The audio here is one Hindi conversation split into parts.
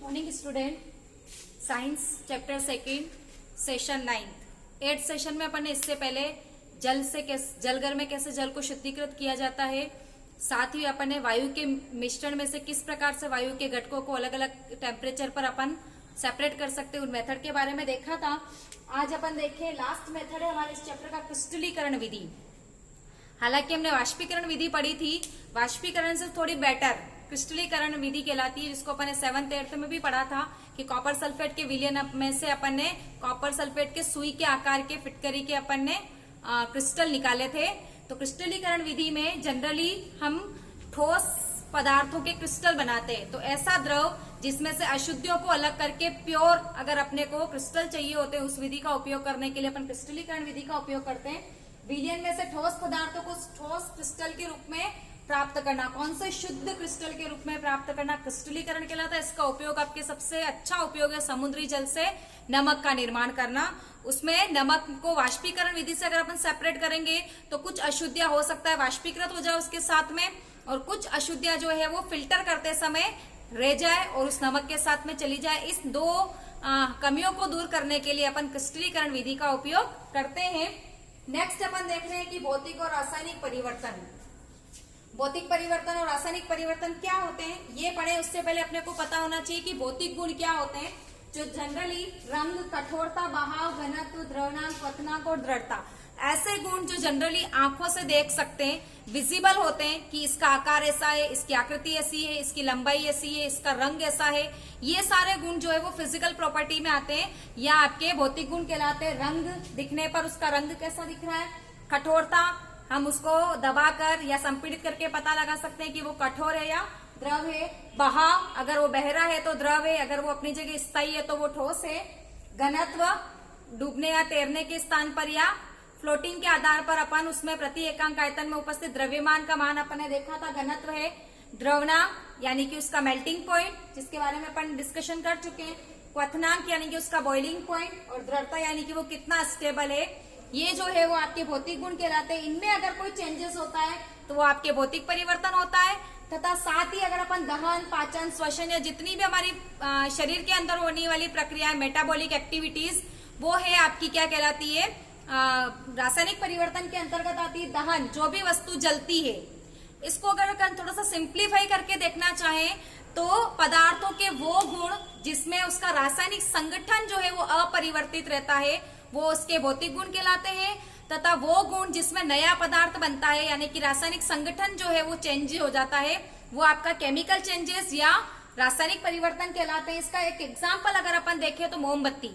Morning student. Science chapter second session 9 8 session में अपन ने इससे पहले जलगर में कैसे जल को शुद्धिकृत किया जाता है, साथ ही अपन ने वायु के मिश्रण में से किस प्रकार से वायु के घटकों को अलग अलग टेम्परेचर पर अपन सेपरेट कर सकते हैं, उन मेथड के बारे में देखा था। आज अपन देखें लास्ट मेथड है हमारे इस चैप्टर का क्रिस्टलीकरण विधि। हालांकि हमने वाष्पीकरण विधि पढ़ी थी, वाष्पीकरण से थोड़ी बेटर क्रिस्टलीकरण विधि कहलाती है, जिसको अपन ने 7th 8th में भी पढ़ा था कि कॉपर सल्फेट के विलयन में से अपन ने कॉपर सल्फेट के सुई के आकार के फिटकरी के अपन ने क्रिस्टल निकाले थे। तो क्रिस्टलीकरण विधि में जनरली हम ठोस पदार्थों के क्रिस्टल बनाते हैं। तो ऐसा द्रव जिसमें से अशुद्धियों को अलग करके प्योर अगर अपने को क्रिस्टल चाहिए होते हैं, उस विधि का उपयोग करने के लिए अपन क्रिस्टलीकरण विधि का उपयोग करते हैं। विलयन में से ठोस पदार्थों को ठोस क्रिस्टल के रूप में प्राप्त करना, कौन से शुद्ध क्रिस्टल के रूप में प्राप्त करना क्रिस्टलीकरण कहलाता है। इसका उपयोग आपके सबसे अच्छा उपयोग है समुद्री जल से नमक का निर्माण करना। उसमें नमक को वाष्पीकरण विधि से अगर अपन सेपरेट करेंगे तो कुछ अशुद्धियां हो सकता है वाष्पीकृत हो जाए उसके साथ में, और कुछ अशुद्धियां जो है वो फिल्टर करते समय रह जाए और उस नमक के साथ में चली जाए। इस दो कमियों को दूर करने के लिए अपन क्रिस्टलीकरण विधि का उपयोग करते हैं। नेक्स्ट अपन देख रहे हैं कि भौतिक और रासायनिक परिवर्तन। भौतिक परिवर्तन और रासायनिक परिवर्तन क्या होते हैं ये पढ़े, उससे पहले अपने को पता होना चाहिए कि भौतिक गुण क्या होते हैं। जो जनरली रंग, कठोरता, बहाव, घनत्व, द्रवनांक, क्वथनांक और दृढ़ता, ऐसे गुण जो जनरली आंखों से देख सकते हैं, विजिबल होते हैं कि इसका आकार ऐसा है, इसकी आकृति ऐसी है, इसकी लंबाई ऐसी है, इसका रंग ऐसा है, ये सारे गुण जो है वो फिजिकल प्रॉपर्टी में आते हैं या आपके भौतिक गुण कहलाते हैं। रंग दिखने पर उसका रंग कैसा दिख रहा है, कठोरता हम उसको दबाकर या संपीड़ित करके पता लगा सकते हैं कि वो कठोर है या द्रव है। बहाव, अगर वो बह रहा है तो द्रव है, अगर वो अपनी जगह स्थायी है तो वो ठोस है। घनत्व, डूबने या तैरने के स्थान पर या फ्लोटिंग के आधार पर अपन उसमें प्रति एकांक आयतन में उपस्थित द्रव्यमान का मान अपन ने देखा था, घनत्व है। द्रवनांक यानी कि उसका मेल्टिंग पॉइंट, जिसके बारे में अपन डिस्कशन कर चुके हैं। क्वथनांक यानी कि उसका बॉइलिंग पॉइंट, और दृढ़ता यानी कि वो कितना स्टेबल है। ये जो है वो आपके भौतिक गुण कहलाते हैं। इनमें अगर कोई चेंजेस होता है तो वो आपके भौतिक परिवर्तन होता है। तथा साथ ही अगर अपन दहन, पाचन, श्वसन या जितनी भी हमारी शरीर के अंदर होने वाली प्रक्रिया मेटाबॉलिक एक्टिविटीज, वो है आपकी क्या कहलाती है, रासायनिक परिवर्तन के अंतर्गत आती है। दहन, जो भी वस्तु जलती है, इसको अगर थोड़ा सा सिंप्लीफाई करके देखना चाहें तो पदार्थों के वो गुण जिसमें उसका रासायनिक संगठन जो है वो अपरिवर्तित रहता है, वो उसके भौतिक गुण कहलाते हैं। तथा वो गुण जिसमें नया पदार्थ बनता है यानी कि रासायनिक संगठन जो है वो चेंज हो जाता है, वो आपका केमिकल चेंजेस या रासायनिक परिवर्तन कहलाते हैं। इसका एक एग्जाम्पल अगर अपन देखें तो मोमबत्ती,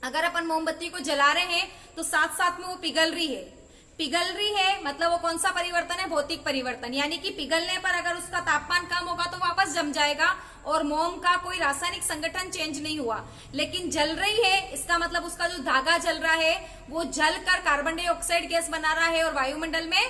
अगर अपन मोमबत्ती को जला रहे हैं तो साथ साथ में वो पिघल रही है मतलब वो कौन सा परिवर्तन है, भौतिक परिवर्तन। यानी कि पिघलने पर अगर उसका तापमान कम होगा तो वापस जम जाएगा और मोम का कोई रासायनिक संगठन चेंज नहीं हुआ। लेकिन जल रही है, इसका मतलब उसका जो धागा जल रहा है वो जल कर कार्बन डाइऑक्साइड गैस बना रहा है और वायुमंडल में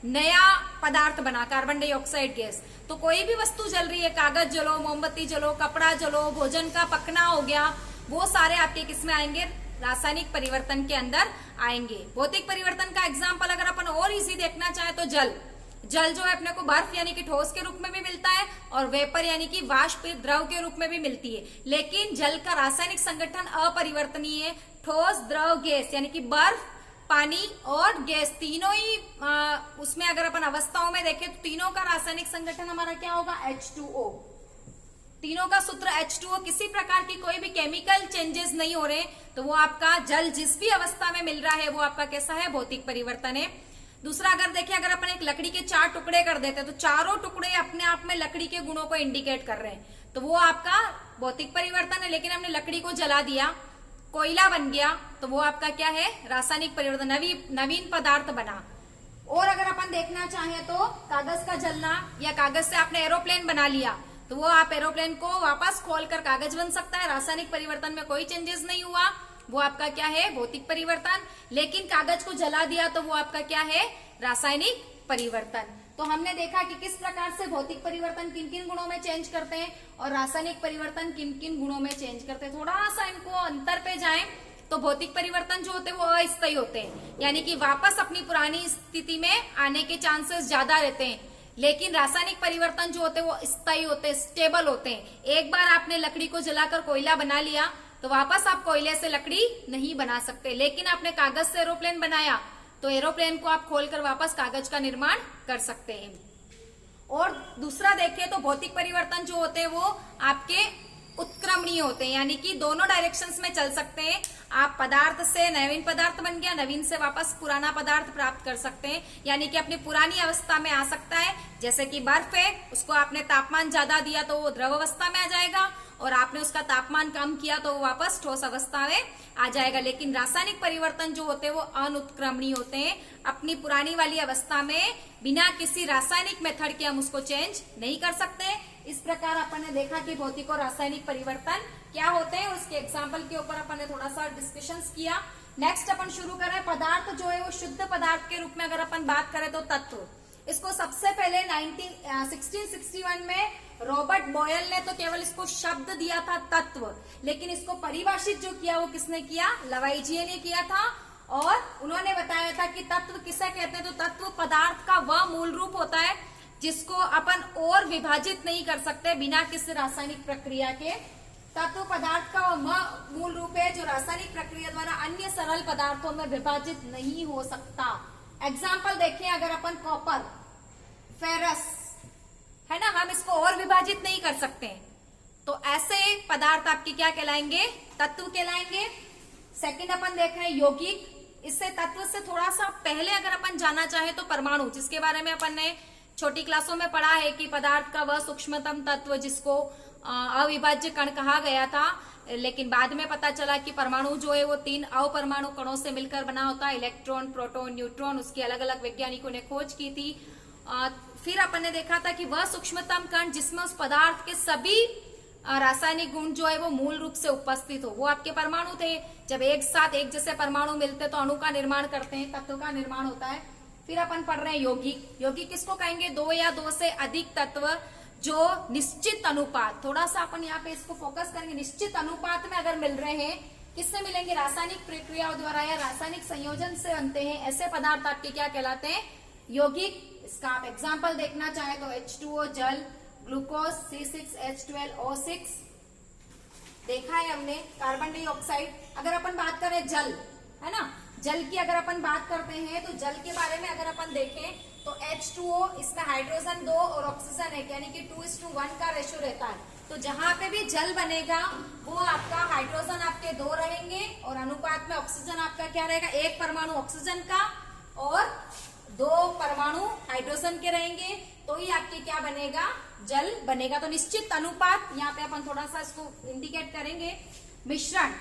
नया पदार्थ बना, कार्बन डाइऑक्साइड गैस। तो कोई भी वस्तु जल रही है, कागज जलो, मोमबत्ती जलो, कपड़ा जलो, भोजन का पकना हो गया, वो सारे आपके किसमें आएंगे, रासायनिक परिवर्तन के अंदर आएंगे। भौतिक परिवर्तन का एग्जाम्पल अगर अपन और इजी देखना चाहे तो जल जो है अपने को बर्फ यानी कि ठोस के रूप में भी मिलता है और वेपर यानी कि वाष्प द्रव के रूप में भी मिलती है। लेकिन जल का रासायनिक संगठन अपरिवर्तनीय है। ठोस, द्रव, गैस यानी कि बर्फ, पानी और गैस तीनों ही उसमें अगर अपन अवस्थाओं में देखें तो तीनों का रासायनिक संगठन हमारा क्या होगा, H2O। तीनों का सूत्र H2O। किसी प्रकार की कोई भी केमिकल चेंजेस नहीं हो रहे तो वो आपका जल जिस भी अवस्था में मिल रहा है वो आपका कैसा है, भौतिक परिवर्तन है। दूसरा अगर देखें, अगर अपन एक लकड़ी के 4 टुकड़े कर देते हैं तो चारों टुकड़े अपने आप में लकड़ी के गुणों को इंडिकेट कर रहे हैं, तो वो आपका भौतिक परिवर्तन है। लेकिन हमने लकड़ी को जला दिया, कोयला बन गया, तो वो आपका क्या है, रासायनिक परिवर्तन, नवीन पदार्थ बना। और अगर अपन देखना चाहें तो कागज का जलना, या कागज से आपने एरोप्लेन बना लिया तो वो आप एरोप्लेन को वापस खोलकर कागज बन सकता है। रासायनिक परिवर्तन में कोई चेंजेस नहीं हुआ, वो आपका क्या है, भौतिक परिवर्तन। लेकिन कागज को जला दिया तो वो आपका क्या है, रासायनिक परिवर्तन। तो हमने देखा कि किस प्रकार से भौतिक परिवर्तन किन किन गुणों में चेंज करते हैं और रासायनिक परिवर्तन किन किन गुणों में चेंज करते हैं। थोड़ा सा इनको अंतर पे जाएं तो भौतिक परिवर्तन जो होते हैं वो अस्थायी होते हैं, यानी कि वापस अपनी पुरानी स्थिति में आने के चांसेस ज्यादा रहते हैं। लेकिन रासायनिक परिवर्तन जो होते हैं वो स्थायी होते हैं, स्टेबल होते हैं। एक बार आपने लकड़ी को जलाकर कोयला बना लिया तो वापस आप कोयले से लकड़ी नहीं बना सकते, लेकिन आपने कागज से एरोप्लेन बनाया तो एरोप्लेन को आप खोलकर वापस कागज का निर्माण कर सकते हैं। और दूसरा देखें तो भौतिक परिवर्तन जो होते हैं वो आपके उत्क्रमणीय होते हैं, यानी कि दोनों डायरेक्शंस में चल सकते हैं। आप पदार्थ से नवीन पदार्थ बन गया, नवीन से वापस पुराना पदार्थ प्राप्त कर सकते हैं, यानी कि अपनी पुरानी अवस्था में आ सकता है। जैसे कि बर्फ है, उसको आपने तापमान ज्यादा दिया तो वो द्रव अवस्था में आ जाएगा, और आपने उसका तापमान कम किया तो वो वापस ठोस अवस्था में आ जाएगा। लेकिन रासायनिक परिवर्तन जो होते हैं वो अनुत्क्रमणीय होते हैं, अपनी पुरानी वाली अवस्था में बिना किसी रासायनिक मेथड के हम उसको चेंज नहीं कर सकते। इस प्रकार अपन ने देखा कि भौतिक और रासायनिक परिवर्तन क्या होते हैं, उसके एग्जाम्पल के ऊपर अपन ने थोड़ा सा डिस्कशन किया। नेक्स्ट अपन शुरू करें, पदार्थ जो है वो शुद्ध पदार्थ के रूप में अगर अपन बात करें तो तत्व। इसको सबसे पहले 1661 में रॉबर्ट बॉयल ने तो केवल इसको शब्द दिया था तत्व, लेकिन इसको परिभाषित जो किया वो किसने किया, लवाइजिए ने किया था। और उन्होंने बताया था कि तत्व किसे कहते हैं, तो तत्व पदार्थ का वह मूल रूप होता है जिसको अपन और विभाजित नहीं कर सकते बिना किसी रासायनिक प्रक्रिया के। तत्व पदार्थ का वह मूल रूप है जो रासायनिक प्रक्रिया द्वारा अन्य सरल पदार्थों में विभाजित नहीं हो सकता। एग्जाम्पल देखें, अगर अपन कॉपर, फेरस है ना, हम इसको और विभाजित नहीं कर सकते, तो ऐसे पदार्थ आपके क्या कहलाएंगे, तत्व कहलाएंगे। सेकंड अपन देख रहे हैं यौगिक। इससे तत्व से थोड़ा सा पहले अगर अपन जाना चाहे तो परमाणु, जिसके बारे में अपन ने छोटी क्लासों में पढ़ा है कि पदार्थ का वह सूक्ष्मतम तत्व जिसको अविभाज्य कण कहा गया था, लेकिन बाद में पता चला कि परमाणु जो है वो 3 अपरमाणु कणों से मिलकर बना होता है, इलेक्ट्रॉन, प्रोटॉन, न्यूट्रॉन। उसकी अलग अलग वैज्ञानिकों ने खोज की थी। फिर अपन ने देखा था कि वह सूक्ष्मतम कण जिसमें उस पदार्थ के सभी रासायनिक गुण जो है वो मूल रूप से उपस्थित हो, वो आपके परमाणु थे। जब एक साथ एक जैसे परमाणु मिलते तो अणु का निर्माण करते हैं, तत्व का निर्माण होता है। फिर अपन पढ़ रहे हैं यौगिक। यौगिक किसको कहेंगे, 2 या 2 से अधिक तत्व जो निश्चित अनुपात, थोड़ा सा अपन यहाँ पे इसको फोकस करेंगे, निश्चित अनुपात में अगर मिल रहे हैं, किससे मिलेंगे, रासायनिक प्रक्रियाओं द्वारा या रासायनिक संयोजन से बनते हैं, ऐसे पदार्थ आपके क्या कहलाते हैं, यौगिक। इसका आप एग्जाम्पल देखना चाहे तो H2O जल, ग्लूकोज, C6H12O6 देखा है हमने, कार्बन डाइऑक्साइड। अगर अपन बात करें जल, है ना, जल की अगर अपन बात करते हैं तो जल के बारे में अगर अपन देखें तो H2O, इसमें हाइड्रोजन 2 और ऑक्सीजन 1, यानी कि 2:1 का रेशो रहता है। तो जहां पे भी जल बनेगा वो आपका हाइड्रोजन आपके 2 रहेंगे और अनुपात में ऑक्सीजन आपका क्या रहेगा, 1 परमाणु ऑक्सीजन का और 2 परमाणु हाइड्रोजन के रहेंगे, तो ही आपके क्या बनेगा, जल बनेगा। तो निश्चित अनुपात, यहाँ पे अपन थोड़ा सा इसको इंडिकेट करेंगे। मिश्रण,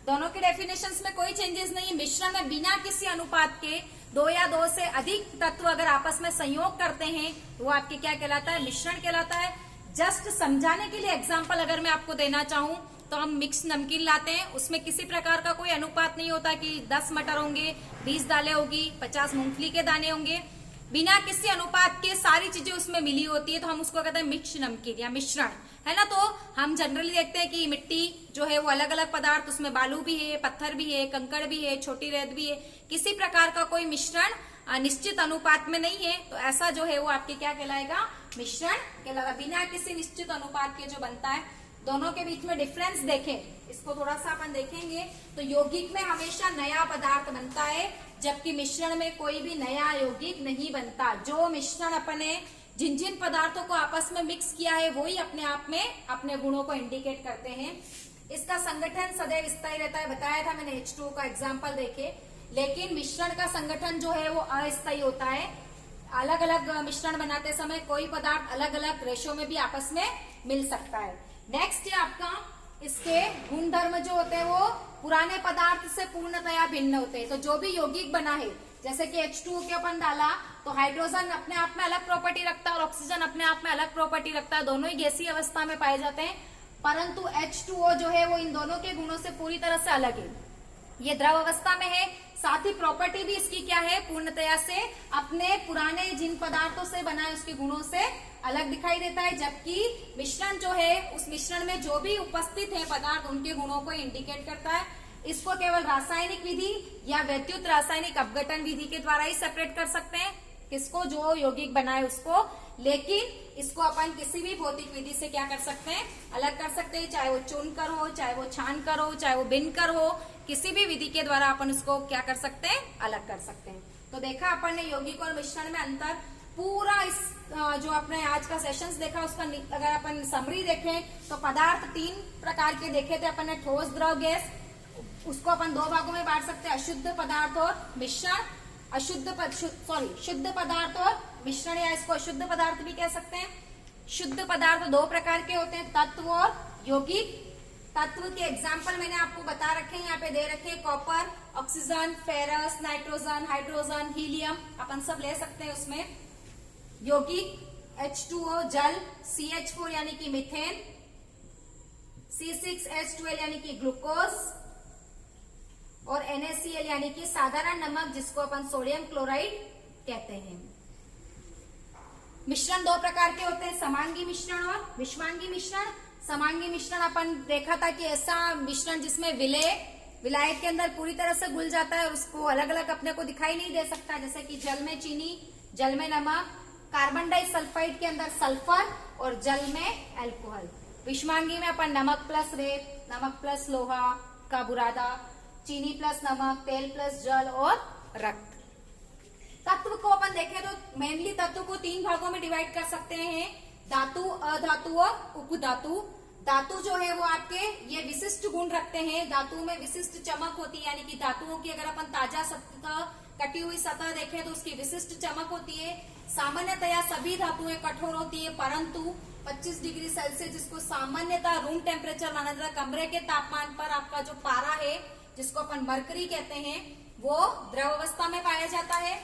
दोनों के डेफिनेशंस में कोई चेंजेस नहीं। मिश्रण में बिना किसी अनुपात के 2 या 2 से अधिक तत्व अगर आपस में संयोग करते हैं तो वो आपके क्या कहलाता है, मिश्रण कहलाता है। जस्ट समझाने के लिए एग्जांपल अगर मैं आपको देना चाहूं तो हम मिक्स नमकीन लाते हैं, उसमें किसी प्रकार का कोई अनुपात नहीं होता कि 10 मटर होंगे, 20 दालें होगी, 50 मूंगफली के दाने होंगे। बिना किसी अनुपात के सारी चीजें उसमें मिली होती है, तो हम उसको कहते हैं मिक्स नमकीन या मिश्रण, है ना। तो हम जनरली देखते हैं कि मिट्टी जो है वो अलग अलग पदार्थ, उसमें बालू भी है, पत्थर भी है, कंकड़ भी है, छोटी रेत भी है, किसी प्रकार का कोई मिश्रण निश्चित अनुपात में नहीं है, तो ऐसा जो है वो आपके क्या कहलाएगा, मिश्रण कहलाएगा। बिना किसी निश्चित अनुपात के जो बनता है। दोनों के बीच में डिफरेंस देखें, इसको थोड़ा सा अपन देखेंगे तो यौगिक में हमेशा नया पदार्थ बनता है, जबकि मिश्रण में कोई भी नया यौगिक नहीं बनता। जो मिश्रण अपने जिन जिन पदार्थों को आपस में मिक्स किया है वही अपने आप में अपने गुणों को इंडिकेट करते हैं। इसका संगठन सदैव स्थायी रहता है, बताया था मैंने, H2O का एग्जाम्पल देखे। लेकिन मिश्रण का संगठन जो है वो अस्थायी होता है। अलग अलग मिश्रण बनाते समय कोई पदार्थ अलग अलग रेशो में भी आपस में मिल सकता है। नेक्स्ट है आपका, इसके गुणधर्म जो होते हैं वो पुराने पदार्थ से पूर्णतया भिन्न होते हैं। तो जो भी यौगिक बना है, जैसे कि H2O के अपन डाला तो हाइड्रोजन अपने आप में अलग प्रॉपर्टी रखता है और ऑक्सीजन अपने आप में अलग प्रॉपर्टी रखता है, दोनों ही गैसीय अवस्था में पाए जाते हैं। परंतु H2O जो है वो इन दोनों के गुणों से पूरी तरह से अलग है, ये द्रव अवस्था में है। साथ ही प्रॉपर्टी भी इसकी क्या है, पूर्णतया से अपने पुराने जिन पदार्थों से बना है उसके गुणों से अलग दिखाई देता है। जबकि मिश्रण जो है, उस मिश्रण में जो भी उपस्थित है पदार्थ उनके गुणों को इंडिकेट करता है। इसको केवल रासायनिक विधि या वैद्युत रासायनिक अपघटन विधि के द्वारा ही सेपरेट कर सकते हैं। किसको, जो यौगिक बनाए उसको। लेकिन इसको अपन किसी भी भौतिक विधि से क्या कर सकते हैं, अलग कर सकते हैं, चाहे वो चुन कर हो, चाहे वो छान कर हो, चाहे वो बिन कर हो, किसी भी विधि के द्वारा अपन उसको क्या कर सकते हैं, अलग कर सकते हैं। तो देखा अपन ने यौगिक और मिश्रण में अंतर, पूरा इस जो अपने आज का सेशंस देखा उसका अगर अपन समरी देखें तो पदार्थ 3 प्रकार के देखे थे अपन ने, ठोस, द्रव, गैस। उसको अपन 2 भागों में बांट सकते हैं, अशुद्ध पदार्थ और मिश्रण। शुद्ध पदार्थ और मिश्रण, या इसको अशुद्ध पदार्थ भी कह सकते हैं। शुद्ध पदार्थ 2 प्रकार के होते हैं, तत्व और यौगिक। तत्व के एग्जाम्पल मैंने आपको बता रखे हैं, यहाँ पे दे रखे हैं, copper, oxygen, ferrous, nitrogen, hydrogen, helium, अपन सब ले सकते हैं उसमें। यौगिक H2O जल, CH4 यानी कि मीथेन, C6H12 यानी कि ग्लूकोज, और NaCl यानी कि साधारण नमक, जिसको अपन सोडियम क्लोराइड कहते हैं। मिश्रण 2 प्रकार के होते हैं, समांगी मिश्रण और विषमांगी मिश्रण। समांगी मिश्रण अपन देखा था कि ऐसा मिश्रण जिसमें विलायक के अंदर पूरी तरह से घुल जाता है और उसको अलग अलग अपने को दिखाई नहीं दे सकता, जैसे कि जल में चीनी, जल में नमक, कार्बन डाइसल्फाइड के अंदर सल्फर और जल में अल्कोहल। विषमांगी में अपन नमक प्लस रेत, नमक प्लस लोहा का बुरादा, चीनी प्लस नमक, तेल प्लस जल और रक्त। तत्व को अपन देखें तो मेनली तत्व को 3 भागों में डिवाइड कर सकते हैं, धातु, अधातु और उपधातु। धातु जो है वो आपके ये विशिष्ट गुण रखते हैं, धातु में विशिष्ट चमक होती है, यानी कि धातुओं की अगर अपन ताजा सतह, कटी हुई सतह देखें तो उसकी विशिष्ट चमक होती है। सामान्यतया सभी धातुएं कठोर होती है, परंतु 25 डिग्री सेल्सियस, जिसको सामान्यतः रूम टेम्परेचर माना जाता है, कमरे के तापमान पर आपका जो पारा है, जिसको अपन मरकरी कहते हैं, वो द्रव अवस्था में पाया जाता है।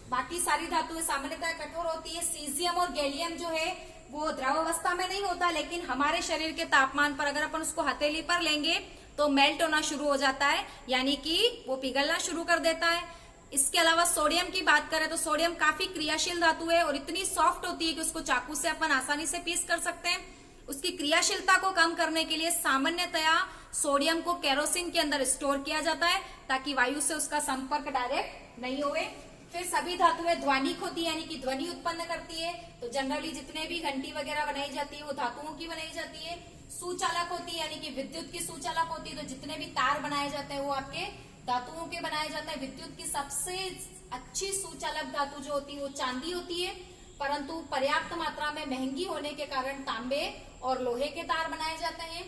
बाकी सारी धातुएं सामान्यतः कठोर होती है। सीजियम और गैलियम जो है वो द्रव अवस्था में नहीं होता, लेकिन हमारे शरीर के तापमान पर अगर अपन उसको हथेली पर लेंगे तो मेल्ट होना शुरू हो जाता है, यानी कि वो पिघलना शुरू कर देता है। इसके अलावा सोडियम की बात करें तो सोडियम काफी क्रियाशील धातु है और इतनी सॉफ्ट होती है कि उसको चाकू से अपन आसानी से पीस कर सकते हैं। उसकी क्रियाशीलता को कम करने के लिए सामान्यतया सोडियम को केरोसिन के अंदर स्टोर किया जाता है, ताकि वायु से उसका संपर्क डायरेक्ट नहीं होवे। फिर सभी धातुएं ध्वनिक होती है, यानी कि ध्वनि उत्पन्न करती है। तो जनरली जितने भी घंटी वगैरह बनाई जाती है वो धातुओं की बनाई जाती है। सुचालक होती है, यानी कि विद्युत की सुचालक होती है। तो जितने भी तार बनाए जाते हैं वो आपके धातुओं के बनाए जाते हैं। विद्युत की सबसे अच्छी सुचालक धातु जो होती है वो चांदी होती है, परंतु पर्याप्त मात्रा में महंगी होने के कारण तांबे और लोहे के तार बनाए जाते हैं।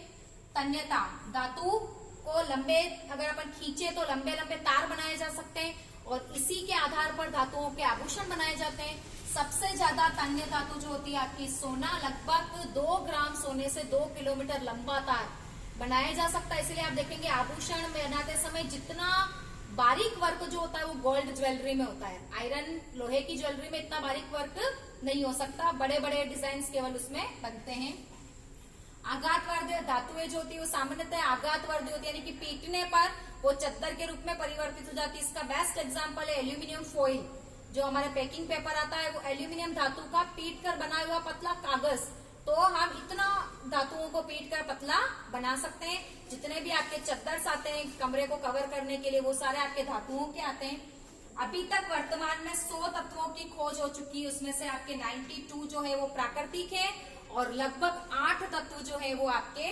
तन्यता, धातु को लंबे अगर अपन खींचे तो लंबे लंबे तार बनाए जा सकते हैं और इसी के आधार पर धातुओं के आभूषण बनाए जाते हैं। सबसे ज्यादा तन्य धातु जो होती है आपकी सोना, लगभग 2 ग्राम सोने से 2 किलोमीटर लंबा तार बनाया जा सकता है। इसलिए आप देखेंगे आभूषण बनाते समय जितना बारीक वर्क जो होता है वो गोल्ड ज्वेलरी में होता है, आयरन लोहे की ज्वेलरी में इतना बारीक वर्क नहीं हो सकता। बड़े बड़े डिजाइन केवल उसमें बनते हैं। आघातवर्धी धातुएं जो होती है वो सामान्यतः आघातवर्धी होती है, यानी कि पीटने पर वो चद्दर के रूप में परिवर्तित हो जाती है। इसका बेस्ट एग्जांपल है एल्यूमिनियम फॉइल, जो हमारे पैकिंग पेपर आता है वो एल्यूमिनियम धातु का पीट कर बना हुआ पतला कागज। तो हम इतना धातुओं को पीट कर पतला बना सकते हैं। जितने भी आपके चद्दर आते हैं कमरे को कवर करने के लिए वो सारे आपके धातुओं के आते हैं। अभी तक वर्तमान में 100 तत्वों की खोज हो चुकी है, उसमें से आपके 92 जो है वो प्राकृतिक है और लगभग 8 तत्व जो है वो आपके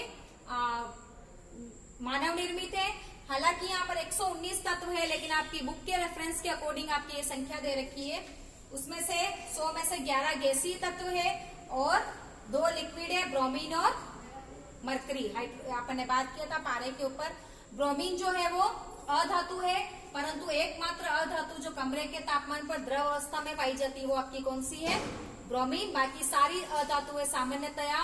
मानव निर्मित है। हालांकि यहाँ पर 119 तत्व है, लेकिन आपकी बुक के रेफरेंस के अकॉर्डिंग आपकी ये संख्या दे रखी है। उसमें से 100 में से 11 गैसीय तत्व है और 2 लिक्विड है, ब्रोमीन और मरकरी। आपने बात किया था पारे के ऊपर। ब्रोमीन जो है वो अधातु है, परंतु एकमात्र अधातु जो कमरे के तापमान पर द्रव अवस्था में पाई जाती है वो आपकी कौन सी है, ब्रोमीन। बाकी सारी अधातुएं सामान्यतया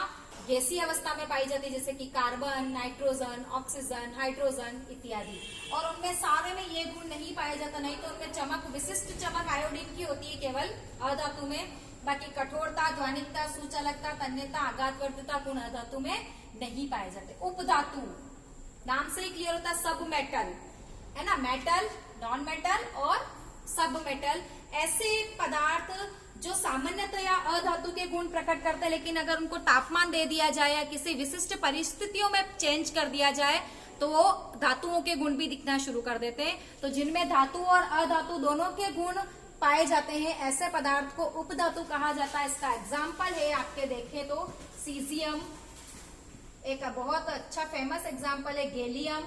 गैसीय अवस्था में पाई जाती है, जैसे कि कार्बन, नाइट्रोजन, ऑक्सीजन, हाइड्रोजन इत्यादि। और उनमें सारे में ये गुण नहीं पाया जाता, नहीं तो उनमें चमक, विशिष्ट चमक आयोडीन की होती है केवल अधातु में। बाकी कठोरता, ध्वनिकता, सुचालकता, तन्यता, आघातवर्धता गुण अधातु में नहीं पाए जाते। उपधातु नाम से ही क्लियर होता है, सब मेटल है ना, मेटल, नॉन मेटल और सब मेटल। ऐसे पदार्थ जो सामान्यतया अधातु के गुण प्रकट करते हैं, लेकिन अगर उनको तापमान दे दिया जाए या किसी विशिष्ट परिस्थितियों में चेंज कर दिया जाए तो वो धातुओं के गुण भी दिखना शुरू कर देते हैं। तो जिनमें धातु और अधातु दोनों के गुण पाए जाते हैं, ऐसे पदार्थ को उपधातु कहा जाता है। इसका एग्जाम्पल है, आपके देखें तो सीजियम एक बहुत अच्छा फेमस एग्जाम्पल है, गैलियम,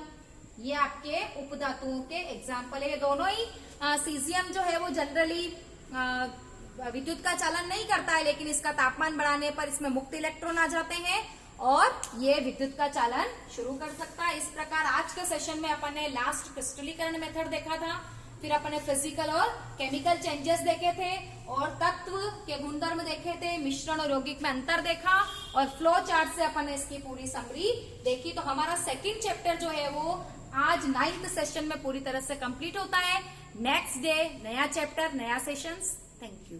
ये आपके उपधातुओं के एग्जाम्पल है। ये दोनों ही सीजियम जो है वो जनरली विद्युत का चालन नहीं करता है, लेकिन इसका तापमान बढ़ाने पर इसमें मुक्त इलेक्ट्रॉन आ जाते हैं और ये विद्युत का चालन शुरू कर सकता है। इस प्रकार आज के सेशन में अपन ने लास्ट क्रिस्टलीकरण मेथड देखा था, फिर अपन ने फिजिकल और केमिकल चेंजेस देखे थे और तत्व के गुणधर्म देखे थे, मिश्रण और यौगिक में अंतर देखा और फ्लो चार्ट से अपन ने इसकी पूरी समरी देखी। तो हमारा सेकंड चैप्टर जो है वो आज 9th सेशन में पूरी तरह से कंप्लीट होता है। नेक्स्ट डे नया चैप्टर, नया सेशंस। Thank you.